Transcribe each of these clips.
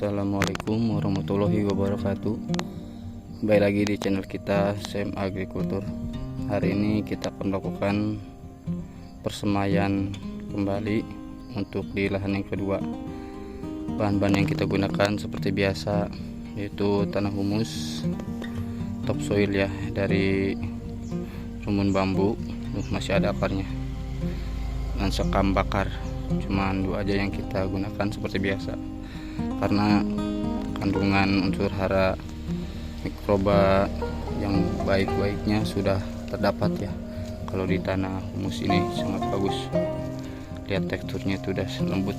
Assalamualaikum warahmatullahi wabarakatuh. Kembali lagi di channel kita Sam Agrikultur. Hari ini kita akan melakukan persemaian kembali untuk di lahan yang kedua. Bahan-bahan yang kita gunakan seperti biasa, yaitu tanah humus, topsoil ya, dari rumun bambu, masih ada akarnya, dan sekam bakar. Cuman dua aja yang kita gunakan seperti biasa, karena kandungan unsur hara mikroba yang baik-baiknya sudah terdapat ya. Kalau di tanah humus ini sangat bagus, lihat teksturnya itu udah lembut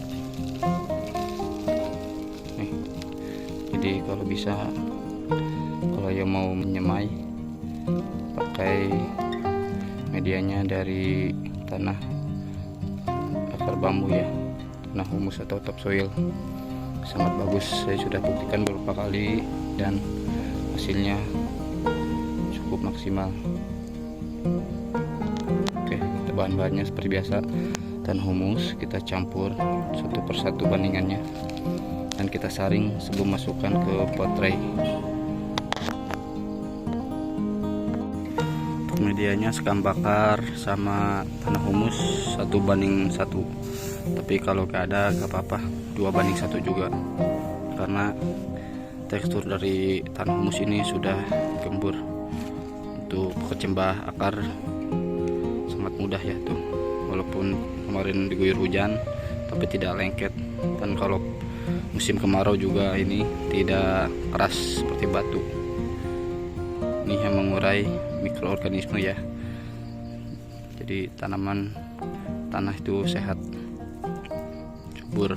nih. Jadi kalau bisa, kalau yang mau menyemai, pakai medianya dari tanah akar bambu ya, tanah humus atau topsoil. Sangat bagus, saya sudah buktikan beberapa kali dan hasilnya cukup maksimal. Oke, bahan-bahannya seperti biasa, tanah humus kita campur satu persatu bandingannya, dan kita saring sebelum masukkan ke pot tray. Medianya sekam bakar sama tanah humus 1:1, tapi kalau gak ada gak apa-apa 2:1 juga, karena tekstur dari tanah humus ini sudah gembur. Untuk kecembah akar sangat mudah ya tuh, walaupun kemarin diguyur hujan tapi tidak lengket, dan kalau musim kemarau juga ini tidak keras seperti batu. Ini yang mengurai mikroorganisme ya, jadi tanah itu sehat, subur.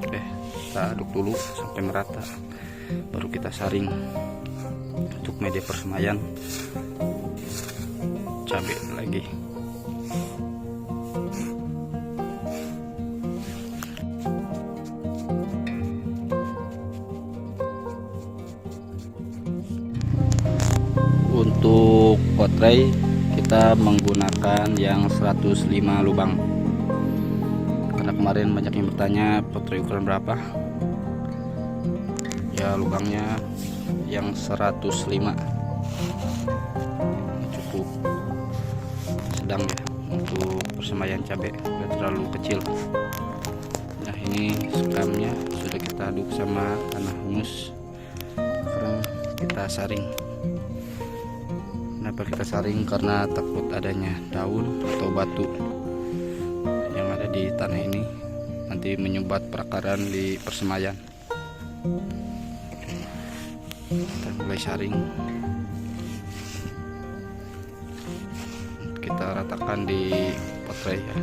Oke, kita aduk dulu sampai merata, baru kita saring. Untuk media persemaian, cabai lagi. Untuk pot tray kita menggunakan yang 105 lubang, karena kemarin banyak yang bertanya pot tray ukuran berapa ya. Lubangnya yang 105 cukup sedang ya untuk persemaian cabai, tidak terlalu kecil. Nah, ini sekamnya sudah kita aduk sama tanah humus. Sekarang kita saring. Kenapa kita saring? Karena takut adanya daun atau batu yang ada di tanah ini nanti menyumbat perakaran di persemaian. Kita mulai saring, kita ratakan di pot tray ya.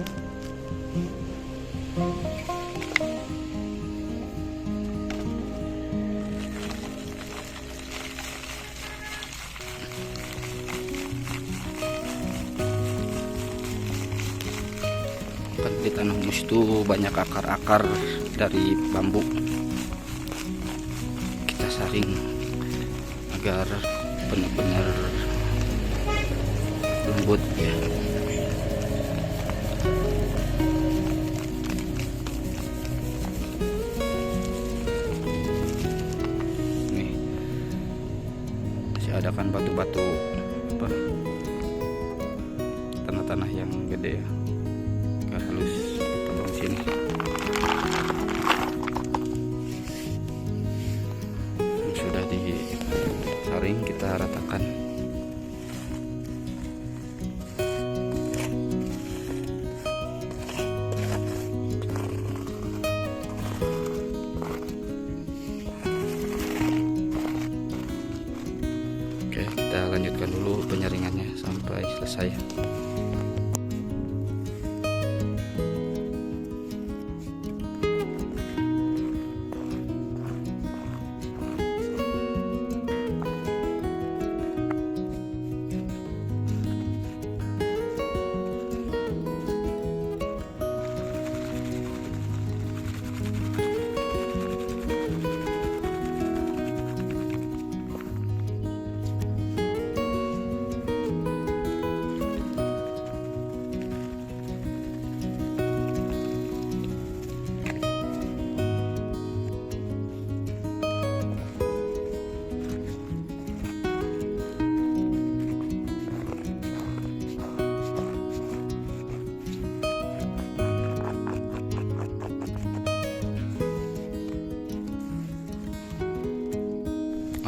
Di tanah humus itu banyak akar-akar dari bambu, kita saring agar benar-benar lembut ya. Nih, masih ada kan batu-batu apa, tanah-tanah yang gede ya, halus. Kita taruh sini. Sudah disaring, kita ratakan. Oke, kita lanjutkan dulu penyaringannya sampai selesai.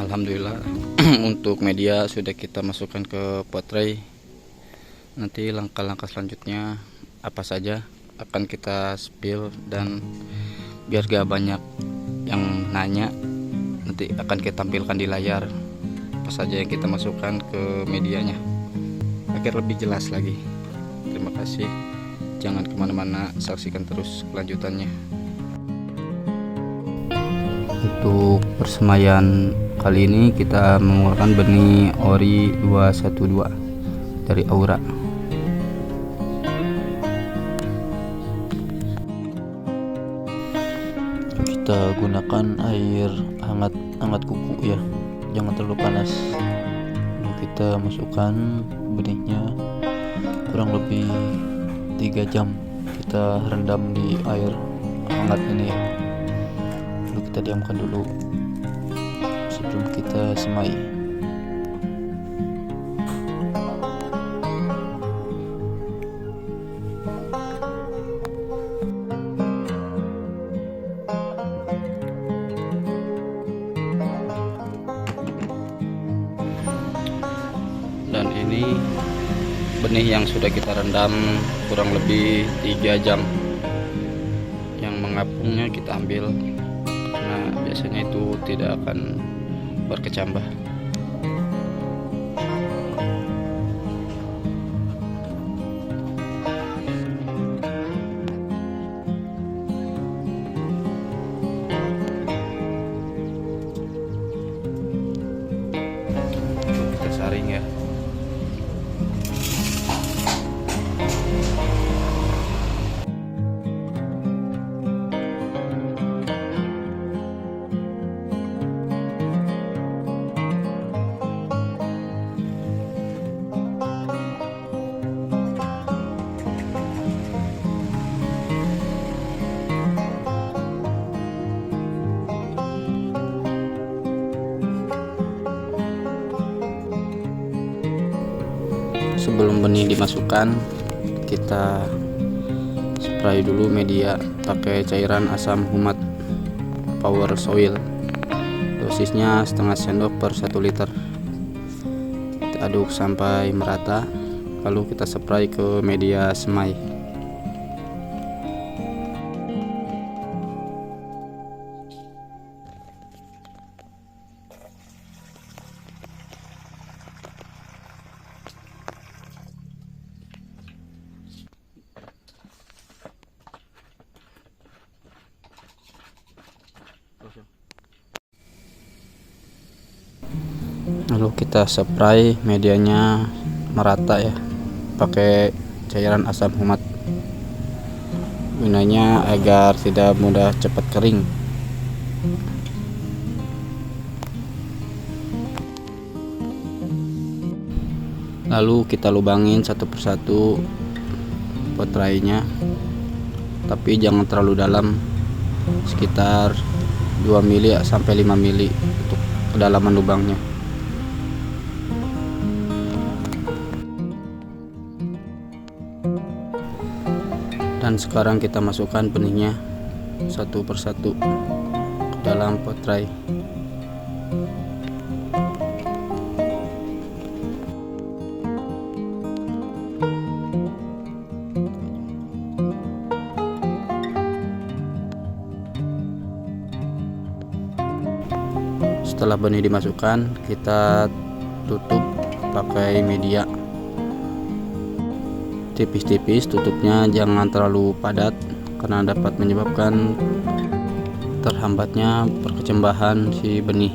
Alhamdulillah untuk media sudah kita masukkan ke pot tray. Nanti langkah-langkah selanjutnya apa saja akan kita spill, dan biar gak banyak yang nanya, nanti akan kita tampilkan di layar apa saja yang kita masukkan ke medianya agar lebih jelas lagi. Terima kasih, jangan kemana-mana, saksikan terus kelanjutannya. Untuk persemaian kali ini kita menggunakan benih ori 212 dari Aura. Kita gunakan air hangat kuku ya, jangan terlalu panas. Lalu kita masukkan benihnya, kurang lebih 3 jam kita rendam di air hangat ini ya. Lalu kita diamkan dulu sebelum kita semai. Dan ini benih yang sudah kita rendam kurang lebih 3 jam. Yang mengapungnya kita ambil karena biasanya itu tidak akan berkecambah. Kita saring ya. Sebelum benih dimasukkan, kita spray dulu media pakai cairan asam humat power soil. Dosisnya setengah sendok per 1 liter. Kita aduk sampai merata, lalu kita spray ke media semai. Lalu kita spray medianya merata ya, pakai cairan asam humat. Gunanya agar tidak mudah cepat kering. Lalu kita lubangin satu persatu pot traynya, tapi jangan terlalu dalam, sekitar 2 mili sampai 5 mili untuk kedalaman lubangnya. Dan sekarang kita masukkan benihnya satu persatu ke dalam pot tray. Setelah benih dimasukkan, kita tutup pakai media tipis-tipis. Tutupnya jangan terlalu padat karena dapat menyebabkan terhambatnya perkecambahan si benih.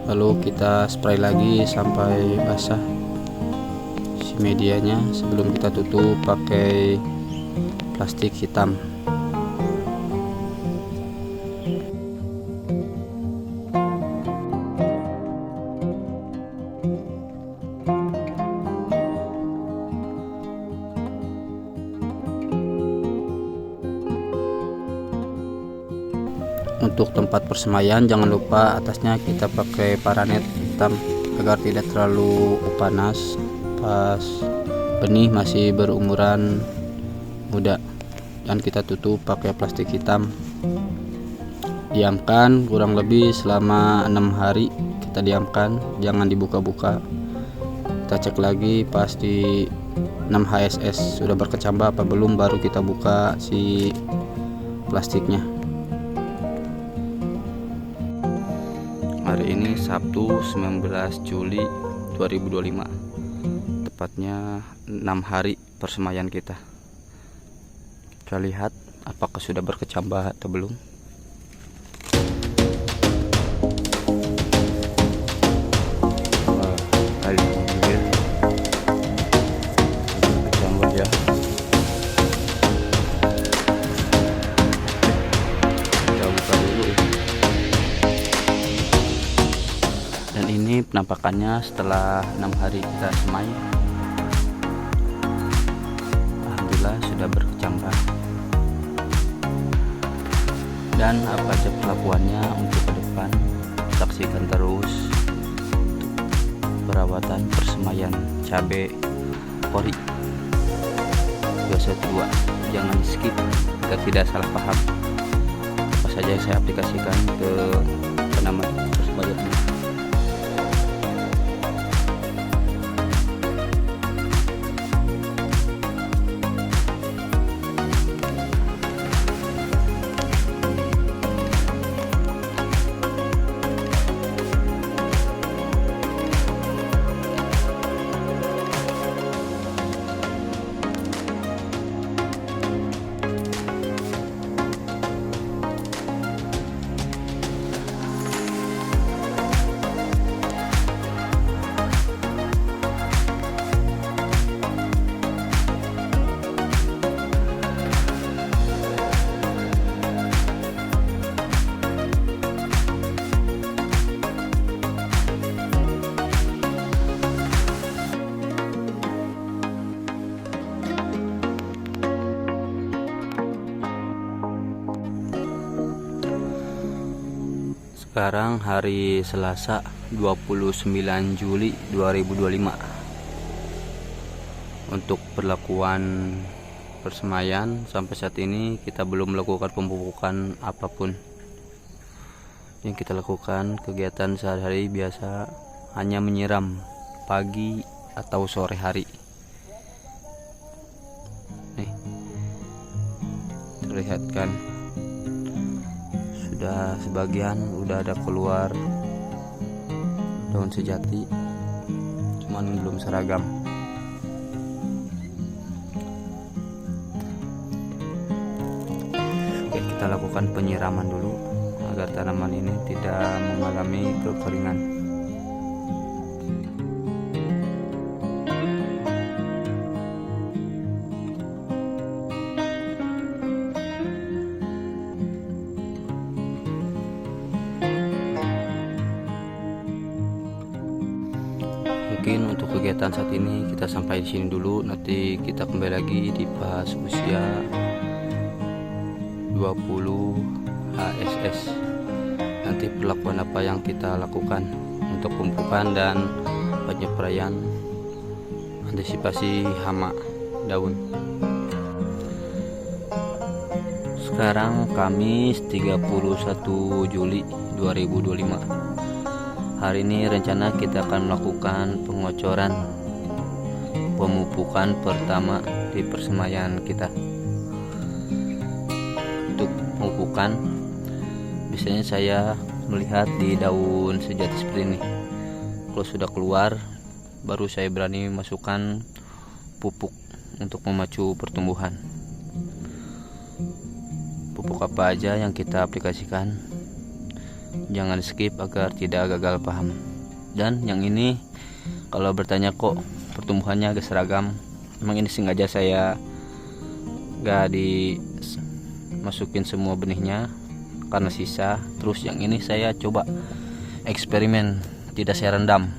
Lalu kita spray lagi sampai basah si medianya sebelum kita tutup pakai plastik hitam. Untuk tempat persemaian jangan lupa atasnya kita pakai paranet hitam agar tidak terlalu panas pas benih masih berumuran muda, dan kita tutup pakai plastik hitam diamkan kurang lebih selama 6 hari. Kita diamkan, jangan dibuka-buka. Kita cek lagi pas di 6 HSS sudah berkecambah apa belum, baru kita buka si plastiknya. Hari ini Sabtu 19 Juli 2025, tepatnya 6 hari persemaian kita. Kita lihat apakah sudah berkecambah atau belum. Ya, kita buka dulu. Dan ini penampakannya setelah 6 hari kita semai. Alhamdulillah sudah berkecambah. Dan apa aja perlakuannya untuk ke depan, saksikan terus perawatan persemaian cabai ori 212. Jangan di skip agar tidak salah paham apa saja yang saya aplikasikan ke tanaman persebaya ini. Sekarang hari Selasa 29 Juli 2025. Untuk perlakuan persemaian sampai saat ini kita belum melakukan pemupukan apapun. Yang kita lakukan kegiatan sehari-hari biasa hanya menyiram pagi atau sore hari. Nih, terlihat kan? Sudah sebagian udah ada keluar daun sejati, cuman belum seragam. Oke, kita lakukan penyiraman dulu agar tanaman ini tidak mengalami kekeringan. Mungkin untuk kegiatan saat ini kita sampai di sini dulu. Nanti kita kembali lagi di pas usia 20 HSS. Nanti perlakuan apa yang kita lakukan untuk pemupukan dan penyepraian antisipasi hama daun. Sekarang Kamis 31 Juli 2025. Hari ini rencana kita akan melakukan pengocoran pemupukan pertama di persemaian kita. Untuk pemupukan biasanya saya melihat di daun sejati seperti ini. Kalau sudah keluar baru saya berani masukkan pupuk untuk memacu pertumbuhan. Pupuk apa aja yang kita aplikasikan, jangan skip agar tidak gagal paham. Dan yang ini kalau bertanya kok pertumbuhannya agak seragam, memang ini sengaja saya gak dimasukin semua benihnya karena sisa. Terus yang ini saya coba eksperimen, tidak saya rendam,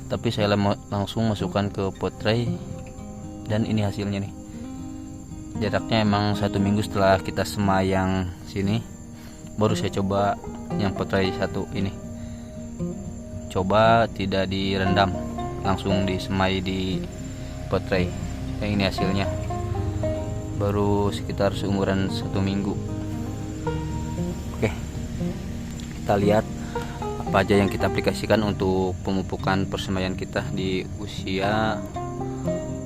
tapi saya langsung masukkan ke pot tray. Dan ini hasilnya nih. Jaraknya emang 1 minggu setelah kita semai yang sini, baru saya coba yang pot tray 1 ini. Coba tidak direndam, langsung disemai di pot tray. Yang ini hasilnya baru sekitar seumuran 1 minggu. Oke. kita lihat apa aja yang kita aplikasikan untuk pemupukan persemaian kita di usia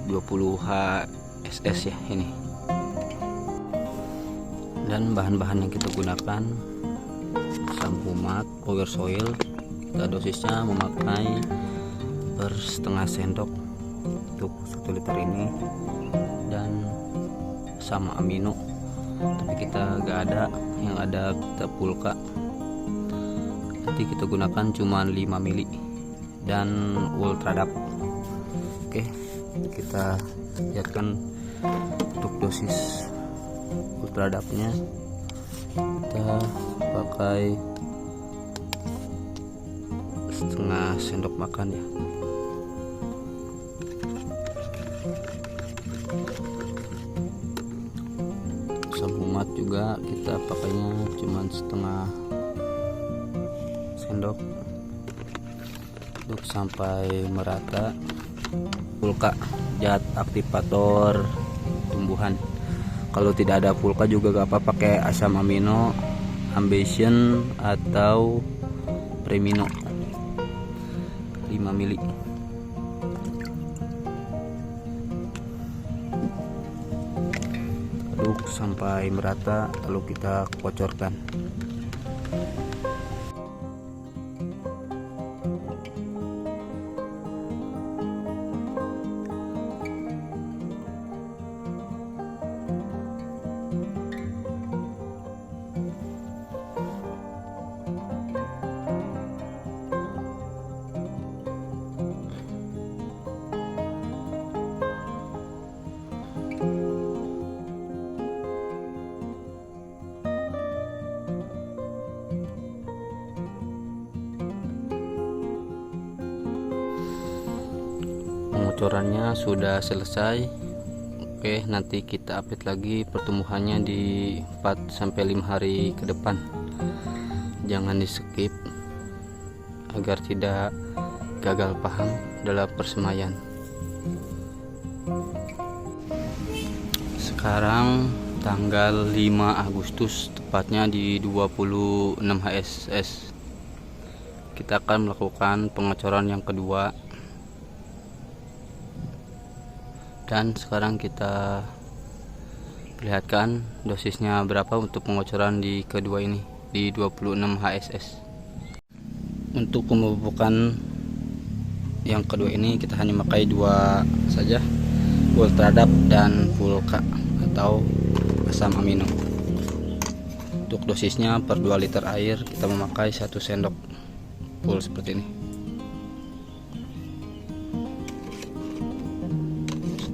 20 HSS ya ini. Dan bahan-bahan yang kita gunakan Samhumat Power Soil, kita dosisnya memakai per setengah sendok untuk 1 liter ini, dan sama amino, tapi kita gak ada, yang ada kita pulka. Nanti kita gunakan cuma 5 mili dan ultradap. Oke, kita lihatkan untuk dosis ultradapnya. Kita pakai setengah sendok makan ya. Samhumat juga kita pakainya cuma setengah sendok untuk sampai merata. Pulka zat aktivator tumbuhan. Kalau tidak ada pulka juga gak apa, pakai asam amino, ambition atau premino 5 mili. Aduk sampai merata lalu kita kocorkan. Pengocorannya sudah selesai. Oke, nanti kita update lagi pertumbuhannya di 4-5 hari ke depan. Jangan di skip agar tidak gagal paham dalam persemaian. Sekarang tanggal 5 Agustus, tepatnya di 26 HSS. Kita akan melakukan pengocoran yang kedua. Dan sekarang kita perlihatkan dosisnya berapa untuk pengocoran di kedua ini di 26 HSS. Untuk pemupukan yang kedua ini kita hanya memakai 2 saja, ultradap dan pulka atau asam amino. Untuk dosisnya per 2 liter air kita memakai 1 sendok full seperti ini.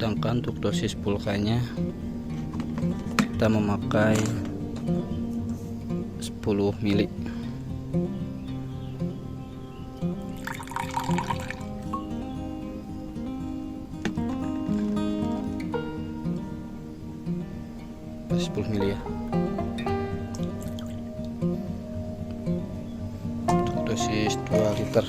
Sedangkan untuk dosis pulkanya kita memakai 10 mili. Ya. Untuk dosis 2 liter.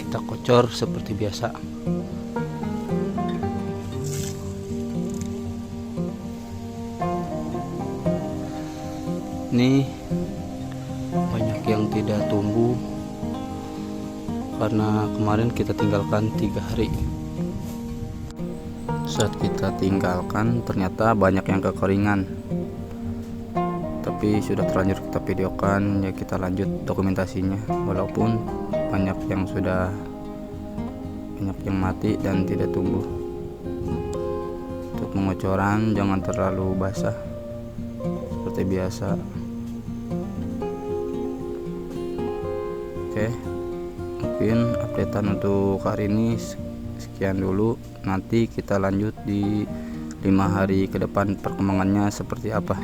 Kita kocor seperti biasa. Ini banyak yang tidak tumbuh karena kemarin kita tinggalkan 3 hari. Saat kita tinggalkan ternyata banyak yang kekeringan, tapi sudah terlanjur kita videokan, ya kita lanjut dokumentasinya. Walaupun banyak yang mati dan tidak tumbuh. Untuk pengocoran jangan terlalu basah seperti biasa. Oke, mungkin updatean untuk hari ini sekian dulu. Nanti kita lanjut di 5 hari ke depan perkembangannya seperti apa.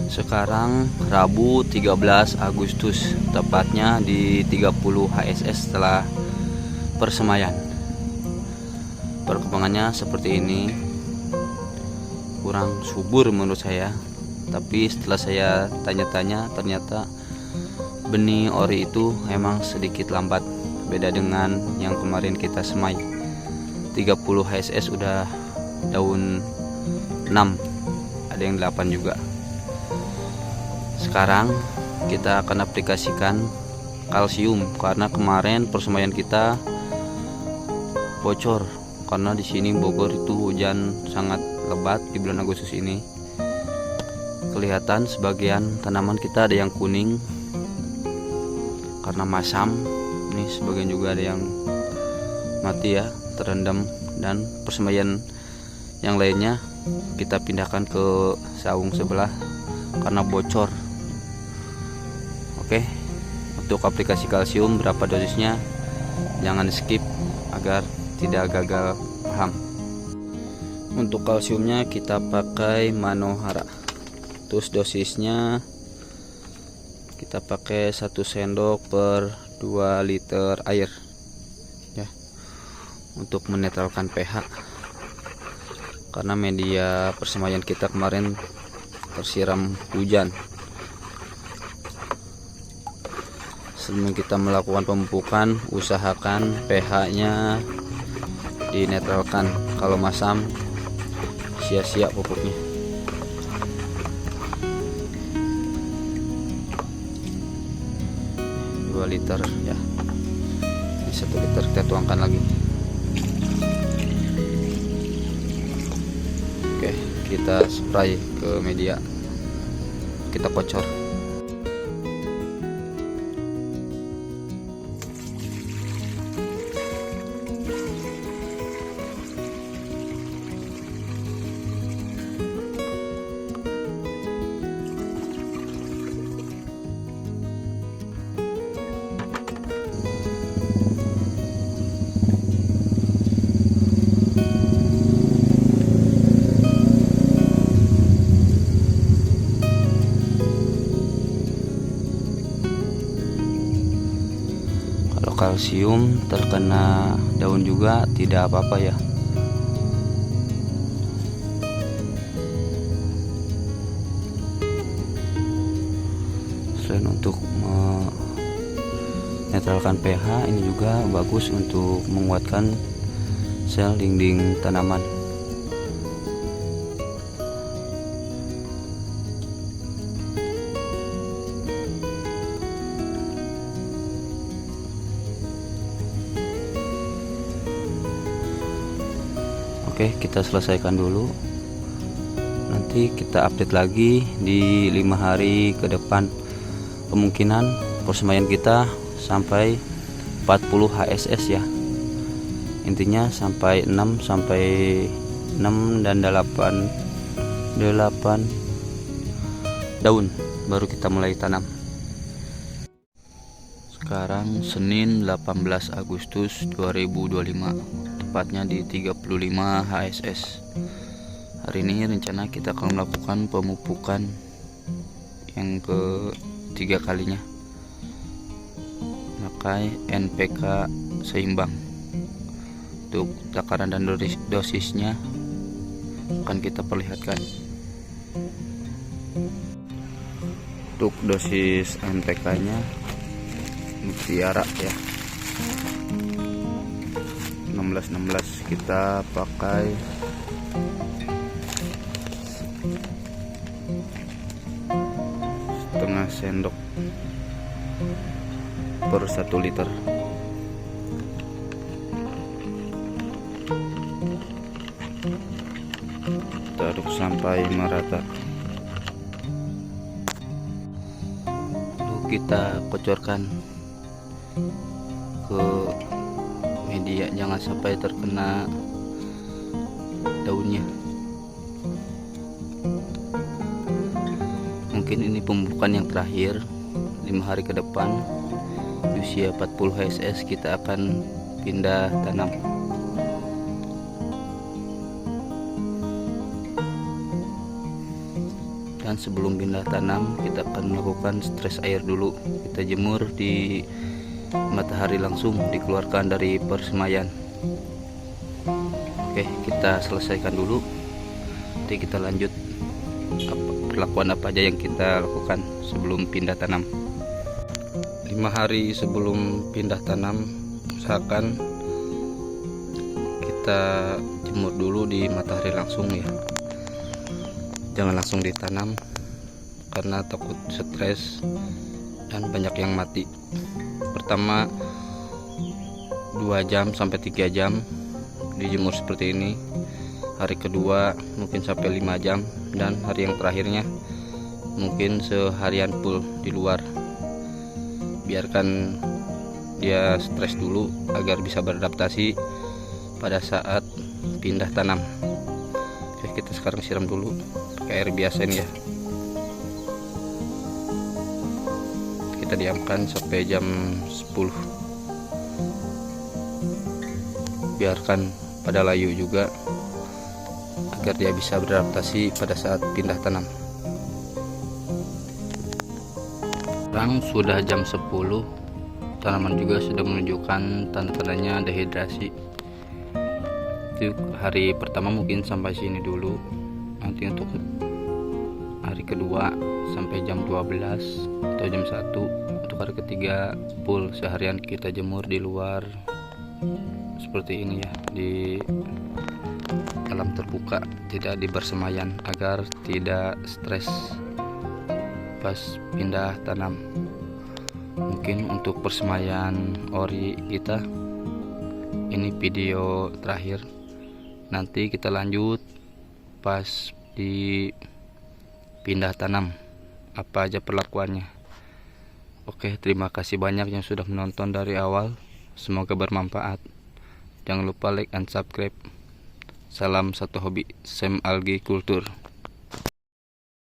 Sekarang Rabu 13 Agustus, tepatnya di 30 HSS setelah persemaian. Perkembangannya seperti ini, kurang subur menurut saya. Tapi setelah saya tanya-tanya, ternyata benih ori itu emang sedikit lambat, beda dengan yang kemarin kita semai. 30 HSS udah daun 6, ada yang 8 juga. Sekarang kita akan aplikasikan kalsium karena kemarin persemaian kita bocor karena di sini Bogor itu hujan sangat lebat di bulan Agustus ini. Kelihatan sebagian tanaman kita ada yang kuning karena masam. Nih sebagian juga ada yang mati ya, terendam, dan persemaian yang lainnya kita pindahkan ke saung sebelah karena bocor. Oke, untuk aplikasi kalsium berapa dosisnya jangan di skip agar tidak gagal paham. Untuk kalsiumnya kita pakai Manohara. Terus dosisnya kita pakai 1 sendok per 2 liter air ya, untuk menetralkan pH karena media persemaian kita kemarin tersiram hujan. Sebelum kita melakukan pemupukan, usahakan pH-nya dinetralkan. Kalau masam, sia-sia pupuknya. Liter ya, ini 1 liter kita tuangkan lagi. Oke, kita spray ke media, kita kocor. Kalsium terkena daun juga tidak apa-apa ya. Selain untuk menetralkan pH, ini juga bagus untuk menguatkan sel dinding tanaman. Oke, kita selesaikan dulu. Nanti kita update lagi di 5 hari ke depan. Kemungkinan persemaian kita sampai 40 HSS ya. Intinya sampai 6 dan 8 daun baru kita mulai tanam. Sekarang Senin 18 Agustus 2025, tepatnya di 35 HSS. Hari ini rencana kita akan melakukan pemupukan yang ketiga kalinya, pakai NPK seimbang. Untuk takaran dan dosisnya akan kita perlihatkan. Untuk dosis NPK nya Mutiara ya, 16 kita pakai setengah sendok per 1 liter. Kita aduk sampai merata. Lalu kita kocorkan ke media, jangan sampai terkena daunnya. Mungkin ini pembukaan yang terakhir. 5 hari ke depan di usia 40 HSS kita akan pindah tanam. Dan sebelum pindah tanam kita akan melakukan stres air dulu. Kita jemur di matahari langsung, dikeluarkan dari persemaian. Oke, kita selesaikan dulu, nanti kita lanjut perlakuan apa aja yang kita lakukan sebelum pindah tanam. 5 hari sebelum pindah tanam usahakan kita jemur dulu di matahari langsung ya, jangan langsung ditanam karena takut stres dan banyak yang mati. Pertama 2 jam sampai 3 jam dijemur seperti ini, hari kedua mungkin sampai 5 jam, dan hari yang terakhirnya mungkin seharian full di luar. Biarkan dia stres dulu agar bisa beradaptasi pada saat pindah tanam. Oke, kita sekarang siram dulu pakai air biasa ini ya. Kita diamkan sampai jam 10. Biarkan pada layu juga agar dia bisa beradaptasi pada saat pindah tanam. Sekarang sudah jam 10, tanaman juga sudah menunjukkan tanda-tandanya dehidrasi. Itu hari pertama mungkin sampai sini dulu, nanti untuk hari kedua sampai jam 12 atau jam 1, untuk hari ketiga full seharian kita jemur di luar seperti ini ya, di alam terbuka, tidak di bersemaian agar tidak stres pas pindah tanam. Mungkin untuk persemaian ori kita ini video terakhir, nanti kita lanjut pas di pindah tanam apa aja perlakuannya. Oke, terima kasih banyak yang sudah menonton dari awal, semoga bermanfaat. Jangan lupa like and subscribe. Salam satu hobi, Sam Algi Kultur.